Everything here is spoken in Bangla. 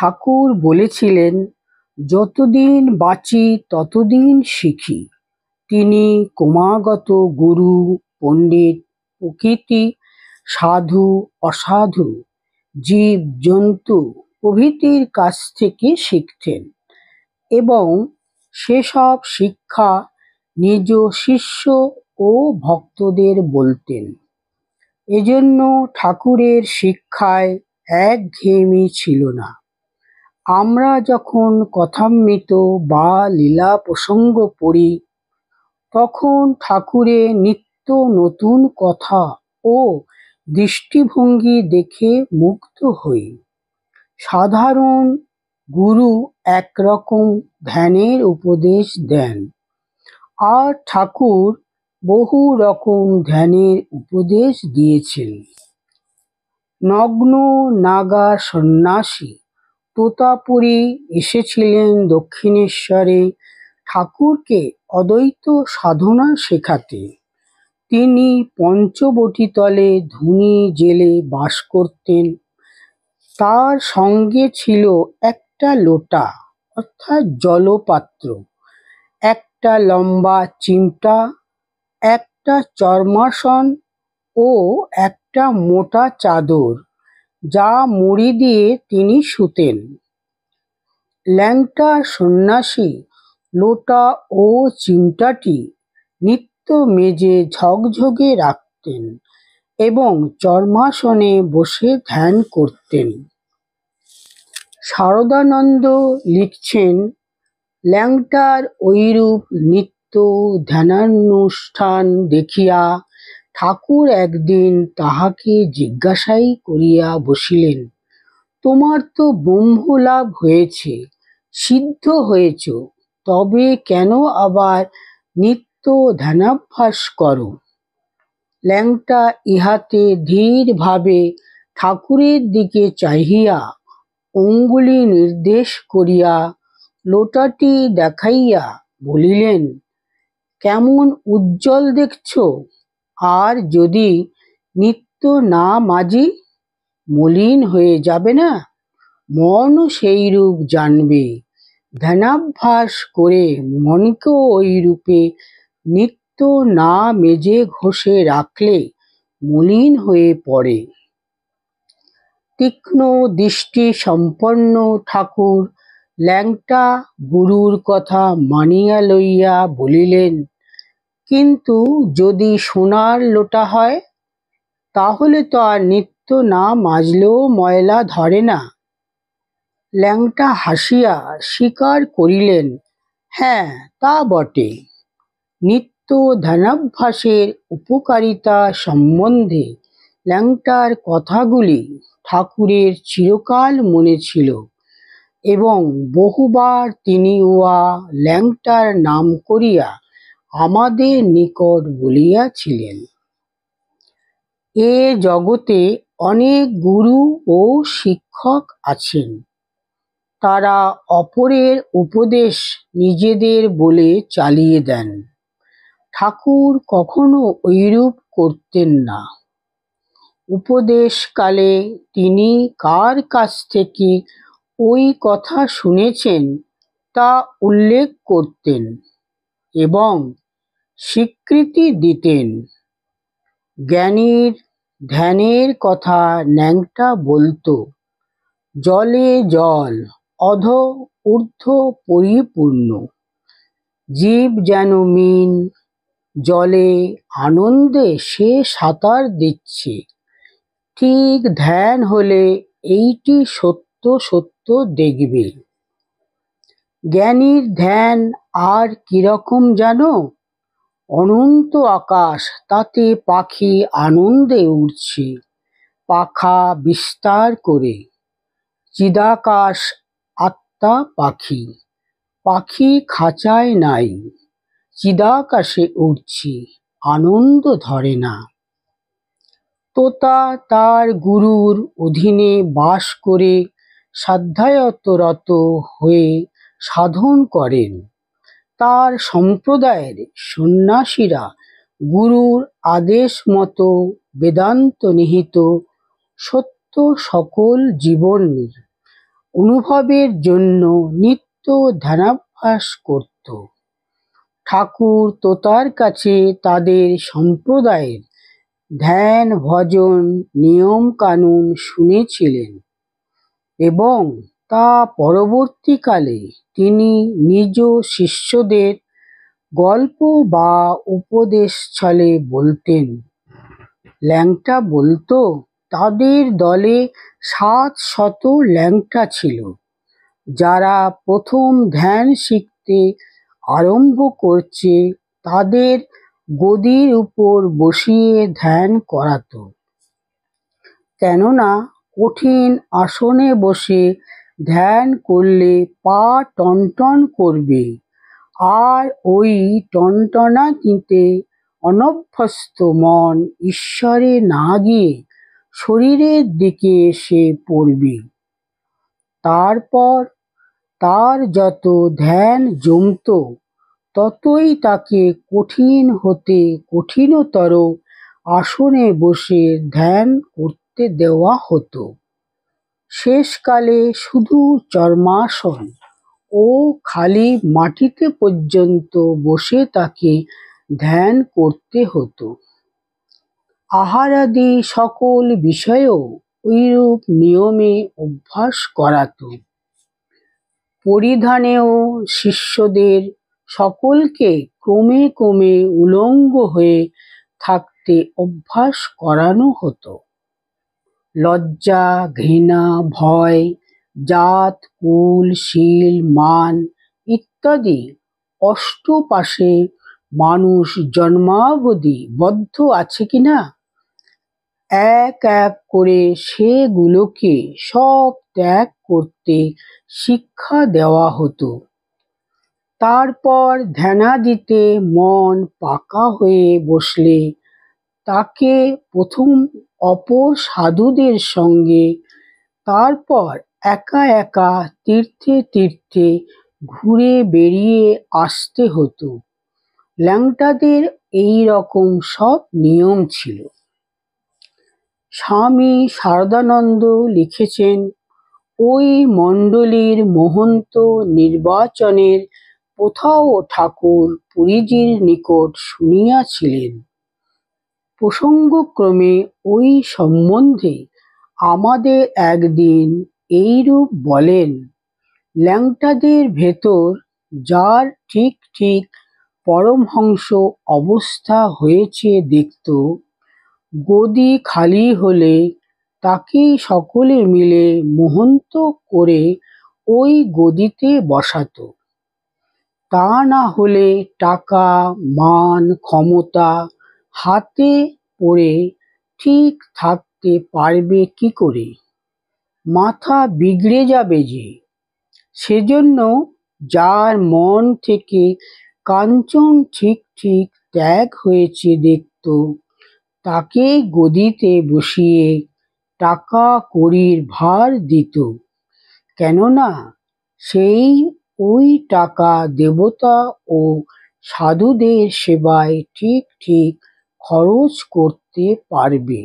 ঠাকুর বলেছিলেন, যতদিন বাঁচি ততদিন শিখি। তিনি ক্রমাগত গুরু, পণ্ডিত, প্রকৃতি, সাধু, অসাধু, জীব জন্তু প্রভৃতির কাছ থেকে শিখতেন এবং সেসব শিক্ষা নিজ শিষ্য ও ভক্তদের বলতেন। এজন্য ঠাকুরের শিক্ষায় একঘেয়েমি ছিল না। আমরা যখন কথামৃত বা লীলা প্রসঙ্গ পড়ি, তখন ঠাকুরের নিত্য নতুন কথা ও দৃষ্টিভঙ্গি দেখে মুগ্ধ হই। সাধারণ গুরু একরকম ধ্যানের উপদেশ দেন, আর ঠাকুর বহু রকম ধ্যানের উপদেশ দিয়েছেন। নগ্ন নাগা সন্ন্যাসী তোতাপুরী এসেছিলেন দক্ষিণেশ্বরে ঠাকুরকে অদ্বৈত সাধনা শেখাতে। তিনি পঞ্চবটীতলে ধুনি জেলে বাস করতেন। তার সঙ্গে ছিল একটা লোটা অর্থাৎ জলপাত্র, একটা লম্বা চিমটা, একটা চর্মাসন ও একটা মোটা চাদর, যা মুড়ি দিয়ে তিনি শুতেন। ল্যাংটা সন্ন্যাসী লোটা ও চিমটাটি নিত্য মেজে ঝকঝকে রাখতেন এবং চর্মাসনে বসে ধ্যান করতেন। শারদানন্দ লিখছেন, ল্যাংটার ঐরূপ নিত্য ধ্যানানুষ্ঠান দেখিয়া ঠাকুর একদিন তাহাকে জিজ্ঞাসাই করিয়া বসিলেন, তোমার তো ব্রহ্মলাভ হয়েছে, সিদ্ধ হয়েছ, তবে কেন আবার নিত্য ধ্যানাভ্যাস করো? ল্যাংটা ইহাতে ধীরভাবে ঠাকুরের দিকে চাহিয়া অঙ্গুলি নির্দেশ করিয়া লোটাটি দেখাইয়া বলিলেন, কেমন উজ্জ্বল দেখছ, আর যদি নিত্য না মাজি মলিন হয়ে যাবে না? মনও সেইরূপ জানবে। ধ্যানাভ্যাস করে মনকেও ঐরূপে নিত্য না মেজে ঘষে রাখলে মলিন হয়ে পড়ে। তীক্ষ্ণ দৃষ্টি সম্পন্ন ঠাকুর ল্যাংটা গুরুর কথা মানিয়া লইয়া বলিলেন, কিন্তু যদি সোনার লোটা হয়, তাহলে তো আর নিত্য না মাজলেও ময়লা ধরে না। ল্যাংটা হাসিয়া স্বীকার করিলেন, হ্যাঁ, তা বটে। নিত্য ধ্যানাভ্যাসের উপকারিতা সম্বন্ধে ল্যাংটার কথাগুলি ঠাকুরের চিরকাল মনে ছিল এবং বহুবার তিনি উহা ল্যাংটার নাম করিয়া আমাদের নিকট বলিয়াছিলেন। এ জগতে অনেক গুরু ও শিক্ষক আছেন, তারা অপরের উপদেশ নিজেদের বলে চালিয়ে দেন। ঠাকুর কখনো ঐরূপ করতেন না। উপদেশকালে তিনি কার কাছ থেকে ওই কথা শুনেছেন তা উল্লেখ করতেন এবং স্বীকৃতি দিতেন। জ্ঞানীর ধ্যানের কথা ন্যাংটা বলতো, জলে জল অধো ঊর্ধ্ব পরিপূর্ণ, জীব যেন মিন, জলে আনন্দে সে সাঁতার দিচ্ছে। ঠিক ধ্যান হলে এইটি সত্য সত্য দেখবে। জ্ঞানীর ধ্যান আর কিরকম জানো? অনন্ত আকাশ, তাতে পাখি আনন্দে উড়ছে পাখা বিস্তার করে। চিদাকাশ আত্মা পাখি, পাখি খাঁচায় নাই, চিদাকাশে উড়ছি, আনন্দ ধরে না। তোতা তার গুরুর অধীনে বাস করে সাধ্যায়তরত হয়ে সাধন করেন। তার সম্প্রদায়ের সন্ন্যাসীরা গুরুর আদেশ মতো বেদান্ত নিহিত সত্য সকল জীবনের অনুভবের জন্য নিত্য ধ্যানাভ্যাস করত। ঠাকুর তোতার কাছে তাদের সম্প্রদায়ের ধ্যান ভজন নিয়ম কানুন শুনেছিলেন এবং তা পরবর্তীকালে তিনি নিজ শিষ্যদের গল্প বা উপদেশ ছলে বলতেন। ল্যাংটা বলতো তাদের দলে 700 ল্যাংটা ছিল, যারা প্রথম ধ্যান শিখতে আরম্ভ করছে তাদের গদির উপর বসিয়ে ধ্যান করাতো। কেননা কঠিন আসনে বসে ধ্যান করলে পা টনটন করবে, আর ওই টনটনানিতে অনভ্যস্ত মন ঈশ্বরে না গিয়ে শরীরের দিকে এসে পড়বে। তারপর তার যত ধ্যান জমত ততই তাকে কঠিন হতে কঠিনতর আসনে বসে ধ্যান করতে দেওয়া হতো। শেষকালে শুধু চর্মাসন ও খালি মাটিতে পর্যন্ত বসে তাকে ধ্যান করতে হতো। আহারাদি সকল বিষয়েও ঐরূপ নিয়মে অভ্যাস করাতো। পরিধানেও শিষ্যদের সকলকে ক্রমে ক্রমে উলঙ্গ হয়ে থাকতে অভ্যাস করানো হতো। লজ্জা, ঘৃণা, ভয়, জাত, কুল, শীল, মান ইত্যাদি অষ্টপাশে মানুষ জন্মাবধি বদ্ধ আছে কিনা, এক এক করে সেগুলোকে সব ত্যাগ করতে শিক্ষা দেওয়া হতো। তারপর ধ্যানাদিতে মন পাকা হয়ে বসলে তাকে প্রথম অপর সাধুদের সঙ্গে, তারপর একা একা তীর্থে তীর্থে ঘুরে বেড়িয়ে আসতে হতো। ল্যাংটাদের এই রকম সব নিয়ম ছিল। স্বামী শারদানন্দ লিখেছেন, ওই মণ্ডলীর মহন্ত নির্বাচনের প্রথাও ঠাকুর পুরীজির নিকট শুনিয়াছিলেন। প্রসঙ্গক্রমে ওই সম্বন্ধে আমাদের একদিন এইরূপ বলেন, ল্যাংটাদের ভেতর যার ঠিক ঠিক পরমহংস অবস্থা হয়েছে দেখত, গদি খালি হলে তাকেই সকলে মিলে মহন্ত করে ওই গদিতে বসাতো। তা না হলে টাকা মান ক্ষমতা হাতে পড়ে ঠিক থাকতে পারবে কি করে, মাথা বিগড়ে যাবে যে। সেজন্য যার মন থেকে কাঞ্চন ঠিক ঠিক ত্যাগ হয়েছে দেখত, তাকে গদিতে বসিয়ে টাকা কড়ির ভার দিত। কেননা সেই ওই টাকা দেবতা ও সাধুদের সেবায় ঠিক ঠিক খরচ করতে পারবে।